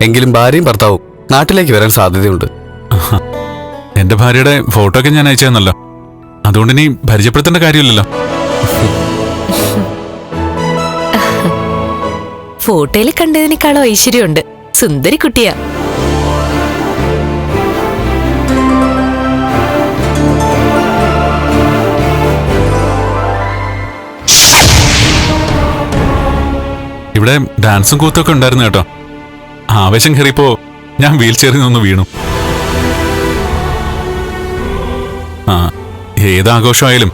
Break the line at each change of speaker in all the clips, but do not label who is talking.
എങ്കിലും ഭാര്യയും ഭർത്താവും നാട്ടിലേക്ക് വരാൻ സാധ്യതയുണ്ട്.
എന്റെ ഭാര്യയുടെ ഫോട്ടോ ഒക്കെ ഞാൻ അയച്ചതെന്നല്ലോ, അതുകൊണ്ട് ഇനി പരിചയപ്പെടുത്തേണ്ട കാര്യമില്ലല്ലോ.
ഫോട്ടോയിൽ കണ്ടതിനേക്കാളോ ഐശ്വര്യമുണ്ട്. സുന്ദരി കുട്ടിയാ.
ഇവിടെ ഡാൻസും കൂത്തൊക്കെ ഉണ്ടായിരുന്നു കേട്ടോ. ആവേശം കയറിയപ്പോ ഞാൻ വീൽ ചെയറിൽ നിന്ന് വീണു. ആ, ഏതാഘോഷമായാലും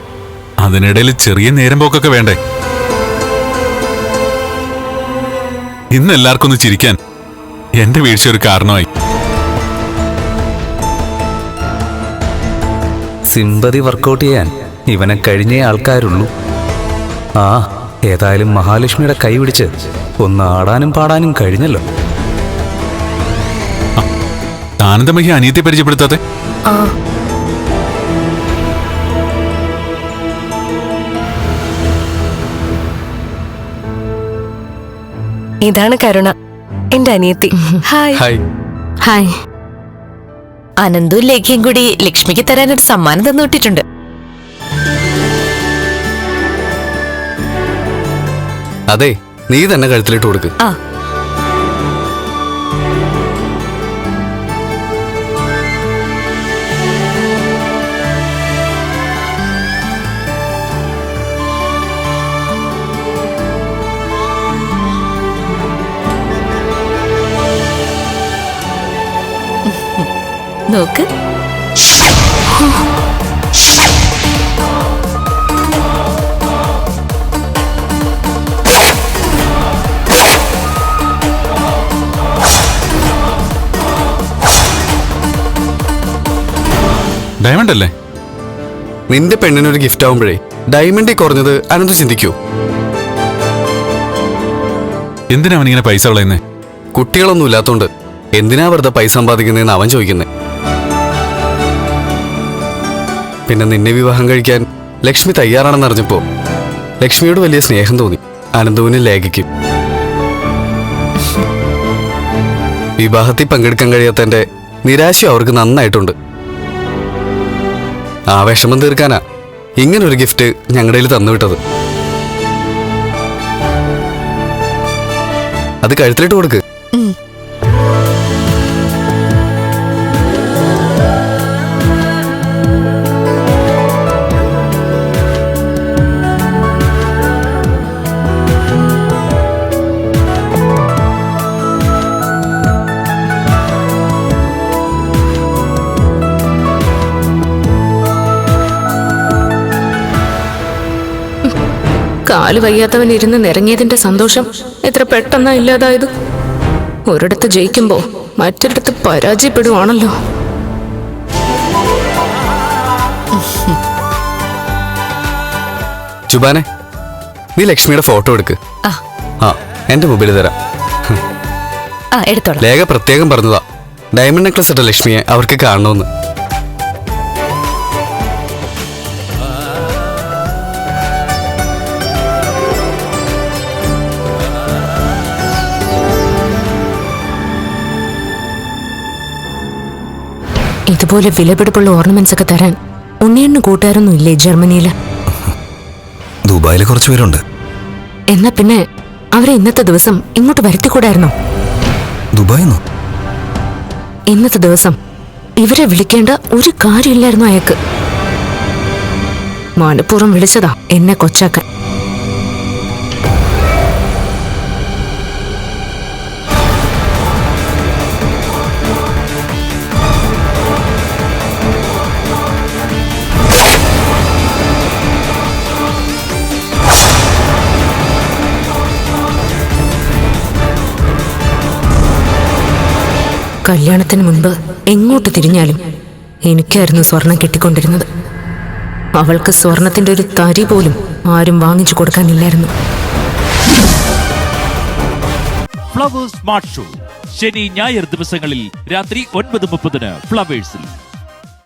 അതിനിടയിൽ ചെറിയ നേരം പോക്കൊക്കെ വേണ്ടേ. ഇന്ന് എല്ലാവർക്കും ഒന്ന് ചിരിക്കാൻ എന്റെ വീഴ്ച ഒരു കാരണമായി.
സിമ്പതി വർക്കൗട്ട് ചെയ്യാൻ ഇവനെ കഴിഞ്ഞേ ആൾക്കാരുള്ളൂ. ആ, ഏതായാലും മഹാലക്ഷ്മിയുടെ കൈ പിടിച്ച് ഒന്ന് ആടാനും പാടാനും കഴിഞ്ഞല്ലോ.
ആനന്ദമയ്യ അനിയത്തെ പരിചയപ്പെടുത്താതെ.
ഇതാണ് കരുണ, എന്റെ അനിയത്തി. ഹായ്.
ഹായ്.
ഹായ്. അനന്തും ലേഖയും കൂടി ലക്ഷ്മിക്ക് തരാൻ ഒരു സമ്മാനം തന്നുവിട്ടിട്ടുണ്ട്.
അതെ, നീ തന്നെ കഴുത്തിലിട്ട് കൊടുക്ക്.
ആ, നോക്ക്.
ഡയമണ്ട് അല്ലേ?
നിന്റെ പെണ്ണിനൊരു ഗിഫ്റ്റ് ആവുമ്പോഴേ ഡയമണ്ടിൽ കുറഞ്ഞത് അനന്ത് ചിന്തിക്കൂ.
എന്തിനാ അവനിങ്ങനെ പൈസ കളയുന്നേ?
കുട്ടികളൊന്നും ഇല്ലാത്തോണ്ട് എന്തിനാ വെറുതെ പൈസ സമ്പാദിക്കുന്നതെന്ന് അവൻ ചോദിക്കുന്നേ. പിന്നെ നിന്നെ വിവാഹം കഴിക്കാൻ ലക്ഷ്മി തയ്യാറാണെന്ന് അറിഞ്ഞപ്പോ ലക്ഷ്മിയോട് വലിയ സ്നേഹം തോന്നി അനന്തുവിനും ലേഖയ്ക്കും. വിവാഹത്തിൽ പങ്കെടുക്കാൻ കഴിയാത്തതിന്റെ നിരാശയും അവർക്ക് നന്നായിട്ടുണ്ട്. ആ വിഷമം തീർക്കാനാ ഇങ്ങനൊരു ഗിഫ്റ്റ് ഞങ്ങളുടെ കയ്യിൽ തന്നുവിട്ടത്. അത് കഴുത്തിലിട്ട് കൊടുക്ക്.
കാല് വയ്യാത്തവൻ ഇരുന്ന് നിറങ്ങിയതിന്റെ സന്തോഷം എത്ര പെട്ടെന്നാ ഇല്ലാതായത്. ഒരിടത്ത് ജയിക്കുമ്പോ മറ്റൊരിടത്ത് പരാജയപ്പെടുവാണല്ലോ.
ചുബാനെ, നീ ലക്ഷ്മിയുടെ ഫോട്ടോ എടുക്ക്. ആ, എന്റെ മൊബൈൽ തരാം.
എടുത്തോളാം.
ലേഖ പ്രത്യേകം പറഞ്ഞതാ ഡയമണ്ട് നെക്ലസ് ഇട്ട ലക്ഷ്മിയെ അവർക്ക് കാണണമെന്ന്.
ഇതുപോലെ വിലപിടിപ്പുള്ള ഓർണമെന്റ്സ് ഒക്കെ തരാൻ ഉണ്ണിയണ്ണു കൂട്ടുകാരൊന്നും ഇല്ലേ ജർമ്മനിയില്?
ദുബായിൽ കുറച്ച് പേരുണ്ട്.
എന്നാ പിന്നെ അവരെ ഇന്നത്തെ ദിവസം ഇങ്ങോട്ട് വരുത്തിക്കൂടായിരുന്നോ?
ദുബായിന്നോ?
ഇന്നത്തെ ദിവസം ഇവരെ വിളിക്കേണ്ട ഒരു കാര്യമില്ലായിരുന്നു അയാൾക്ക്. മനഃപൂർവ്വം വിളിച്ചതാ എന്നെ കൊച്ചാക്കാൻ. കല്യാണത്തിന് മുൻപ് എങ്ങോട്ട് തിരിഞ്ഞാലും എനിക്കായിരുന്നു സ്വർണം കിട്ടിക്കൊണ്ടിരുന്നത്. അവൾക്ക് സ്വർണത്തിന്റെ ഒരു തരി പോലും ആരും വാങ്ങിച്ചു കൊടുക്കാനില്ലായിരുന്നു.
ഫ്ലവേഴ്സ് സ്മാർട്ട് ഷോ ശനി ഞായർ ദിവസങ്ങളിൽ രാത്രി 9:30 ഫ്ലവേഴ്സിൽ.